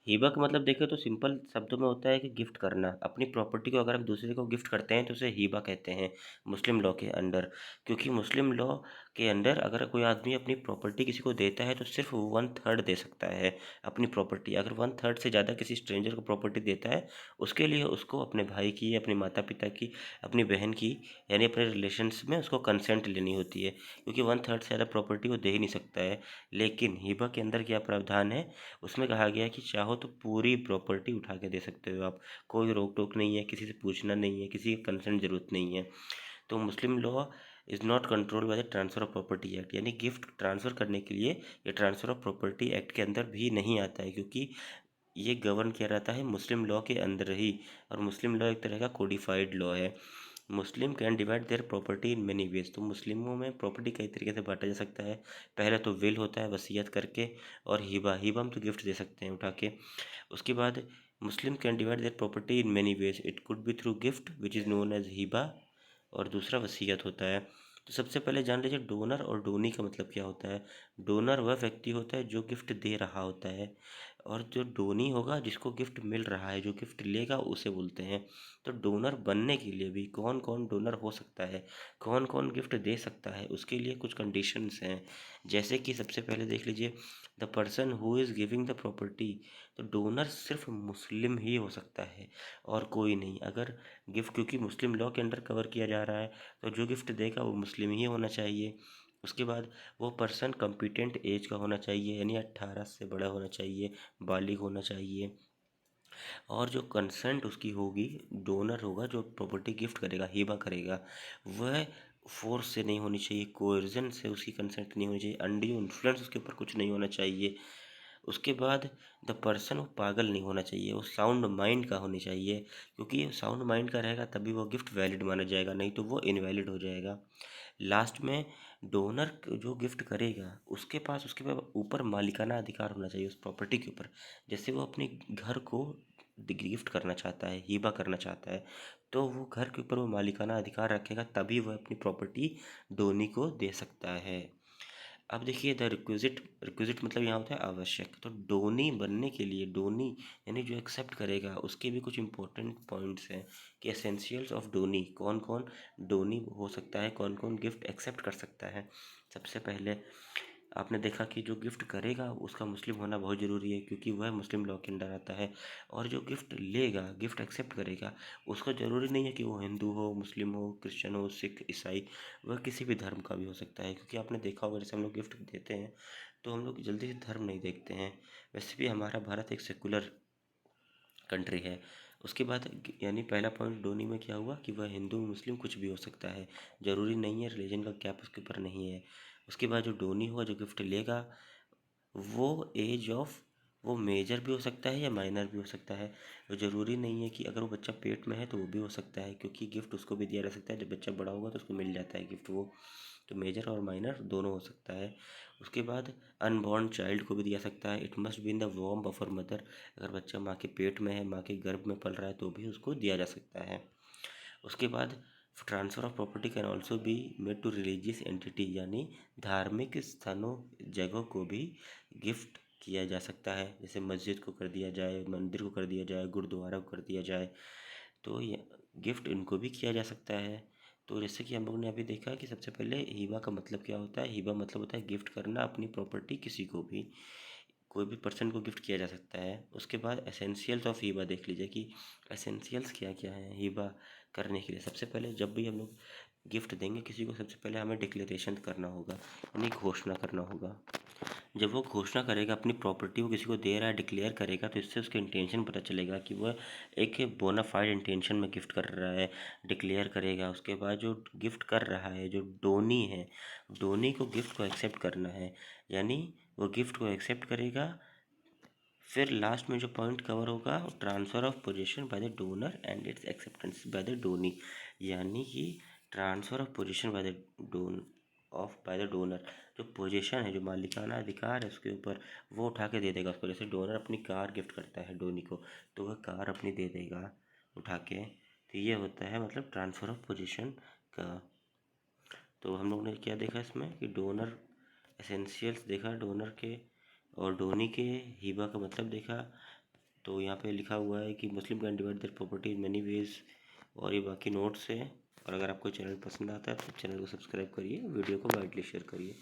हिबा का मतलब देखें तो सिंपल शब्दों में होता है कि गिफ्ट करना। अपनी प्रॉपर्टी को अगर हम दूसरे को गिफ्ट करते हैं तो उसे हिबा कहते हैं मुस्लिम लॉ के अंडर। क्योंकि मुस्लिम लॉ के अंडर अगर कोई आदमी अपनी प्रॉपर्टी किसी को देता है तो सिर्फ 1/3 दे सकता है अपनी प्रॉपर्टी। अगर 1/3 से ज़्यादा किसी स्ट्रेंजर को प्रॉपर्टी देता है उसके लिए उसको अपने भाई की, अपने माता पिता की, अपनी बहन की, यानी अपने रिलेशंस में उसको कंसेंट लेनी होती है। क्योंकि 1/3 से ज़्यादा प्रॉपर्टी वो दे ही नहीं सकता है। लेकिन हिबा के अंदर क्या प्रावधान है, उसमें कहा गया है कि चाहो तो पूरी प्रॉपर्टी उठा के दे सकते हो आप। कोई रोक टोक नहीं है, किसी से पूछना नहीं है, किसी की कंसेंट ज़रूरत नहीं है। तो मुस्लिम law is not controlled by the transfer of property act, यानी गिफ्ट ट्रांसफ़र करने के लिए ये ट्रांसफ़र ऑफ प्रॉपर्टी एक्ट के अंदर भी नहीं आता है। क्योंकि ये गवर्न किया रहता है मुस्लिम लॉ के अंदर ही। और मुस्लिम लॉ एक तरह का कोडिफाइड लॉ है। Muslim can divide their property in many ways. तो मुस्लिमों में प्रॉपर्टी कई तरीके से बांटा जा सकता है। पहला तो विल होता है, वसीयत करके, और हिबा। हिबा हम तो गिफ्ट दे सकते हैं उठा के। उसके बाद Muslim can divide their property in many ways. It could be through gift which is known as hiba, और दूसरा वसीयत होता है। तो सबसे पहले जान लीजिए डोनर और डोनी का मतलब क्या होता है। डोनर वह व्यक्ति होता है जो गिफ्ट दे रहा होता है, और जो डोनी होगा जिसको गिफ्ट मिल रहा है, जो गिफ्ट लेगा, उसे बोलते हैं। तो डोनर बनने के लिए भी कौन कौन डोनर हो सकता है, कौन कौन गिफ्ट दे सकता है, उसके लिए कुछ कंडीशंस हैं। जैसे कि सबसे पहले देख लीजिए, the person who is giving the property. तो डोनर सिर्फ मुस्लिम ही हो सकता है और कोई नहीं। अगर गिफ्ट, क्योंकि मुस्लिम लॉ के अंडर कवर किया जा रहा है, तो जो गिफ्ट देगा वो मुस्लिम ही होना चाहिए। उसके बाद वो पर्सन कॉम्पिटेंट एज का होना चाहिए, यानी 18 से बड़ा होना चाहिए, बालिग होना चाहिए। और जो कंसेंट उसकी होगी, डोनर होगा जो प्रॉपर्टी गिफ्ट करेगा, हिबा करेगा, वह फोर्स से नहीं होनी चाहिए, कोएर्जन से उसकी कंसेंट नहीं होनी चाहिए, अनड्यू इन्फ्लुएंस उसके ऊपर कुछ नहीं होना चाहिए। उसके बाद द पर्सन वो पागल नहीं होना चाहिए, वो साउंड माइंड का होनी चाहिए। क्योंकि साउंड माइंड का रहेगा तभी वो गिफ्ट वैलिड माना जाएगा, नहीं तो वो इनवैलिड हो जाएगा। लास्ट में डोनर जो गिफ्ट करेगा उसके पास उसके ऊपर मालिकाना अधिकार होना चाहिए उस प्रॉपर्टी के ऊपर। जैसे वो अपने घर को गिफ्ट करना चाहता है, हिबा करना चाहता है, तो वो घर के ऊपर वो मालिकाना अधिकार रखेगा, तभी वह अपनी प्रॉपर्टी डोनी को दे सकता है। अब देखिए द रिक्विजिट। रिक्विजिट मतलब यहाँ होता है आवश्यक। तो डोनी बनने के लिए, डोनी यानी जो एक्सेप्ट करेगा, उसके भी कुछ इंपॉर्टेंट पॉइंट्स हैं कि एसेंशियल्स ऑफ डोनी, कौन कौन डोनी हो सकता है, कौन कौन गिफ्ट एक्सेप्ट कर सकता है। सबसे पहले आपने देखा कि जो गिफ्ट करेगा उसका मुस्लिम होना बहुत ज़रूरी है, क्योंकि वह मुस्लिम लॉ के अंडर आता है। और जो गिफ्ट लेगा, गिफ्ट एक्सेप्ट करेगा, उसका ज़रूरी नहीं है कि वो हिंदू हो, मुस्लिम हो, क्रिश्चियन हो, सिख, ईसाई, वह किसी भी धर्म का भी हो सकता है। क्योंकि आपने देखा होगा जैसे हम लोग गिफ्ट देते हैं तो हम लोग जल्दी से धर्म नहीं देखते हैं। वैसे भी हमारा भारत एक सेकुलर कंट्री है। उसके बाद यानी पहला पॉइंट डोनी में क्या हुआ कि वह हिंदू मुस्लिम कुछ भी हो सकता है, ज़रूरी नहीं है, रिलीजन का कैप उसके ऊपर नहीं है। उसके बाद जो डोनी हुआ, जो गिफ्ट लेगा, वो एज ऑफ, वो मेजर भी हो सकता है या माइनर भी हो सकता है। तो ज़रूरी नहीं है कि अगर वो बच्चा पेट में है तो वो भी हो सकता है, क्योंकि गिफ्ट उसको भी दिया जा सकता है। जब बच्चा बड़ा होगा तो उसको मिल जाता है गिफ्ट वो। तो मेजर और माइनर दोनों हो सकता है। उसके बाद अनबॉर्न चाइल्ड को भी दिया सकता है। It must be in the वॉर्म ऑफ मदर। अगर बच्चा माँ के पेट में है, माँ के गर्भ में पल रहा है, तो भी उसको दिया जा सकता है। उसके बाद transfer of property can also be made to religious entity, यानी धार्मिक स्थानों, जगहों को भी गिफ्ट किया जा सकता है। जैसे मस्जिद को कर दिया जाए, मंदिर को कर दिया जाए, गुरुद्वारा को कर दिया जाए, तो ये गिफ्ट इनको भी किया जा सकता है। तो जैसे कि हम लोग ने अभी देखा कि सबसे पहले हिबा का मतलब क्या होता है। हिबा मतलब होता है गिफ्ट करना अपनी प्रॉपर्टी किसी को भी, कोई भी पर्सन को गिफ्ट किया जा सकता है। उसके बाद एसेंशियल्स ऑफ हिबा देख लीजिए कि एसेंशियल्स क्या क्या हैं हिबा करने के लिए। सबसे पहले जब भी हम लोग गिफ्ट देंगे किसी को, सबसे पहले हमें डिक्लेरेशन करना होगा, यानी घोषणा करना होगा। जब वो घोषणा करेगा, अपनी प्रॉपर्टी वो किसी को दे रहा है, डिक्लेयर करेगा, तो इससे उसके इंटेंशन पता चलेगा कि वह एक बोनाफाइड इंटेंशन में गिफ्ट कर रहा है। डिक्लेयर करेगा, उसके बाद जो गिफ्ट कर रहा है, जो डोनी है, डोनी को गिफ्ट को एक्सेप्ट करना है, यानी वो गिफ्ट को एक्सेप्ट करेगा। फिर लास्ट में जो पॉइंट कवर होगा, transfer of position by the donor and its acceptance by the donee, यानी कि transfer of position by the done of by the donor. जो पोजीशन है, जो मालिकाना अधिकार है उसके ऊपर, वो उठा के दे देगा उसको। जैसे डोनर अपनी कार गिफ्ट करता है डोनी को, तो वह कार अपनी दे देगा उठा के। तो ये होता है मतलब ट्रांसफ़र ऑफ पोजीशन का। तो हम लोग ने क्या देखा इसमें कि डोनर एसेंशियल्स देखा डोनर के, और डोनी के हिबा का मतलब देखा, तो यहाँ पे लिखा हुआ है कि Muslim can divide their property in many ways, और ये बाकी नोट्स है। और अगर आपको चैनल पसंद आता है तो चैनल को सब्सक्राइब करिए, वीडियो को वाइडली शेयर करिए।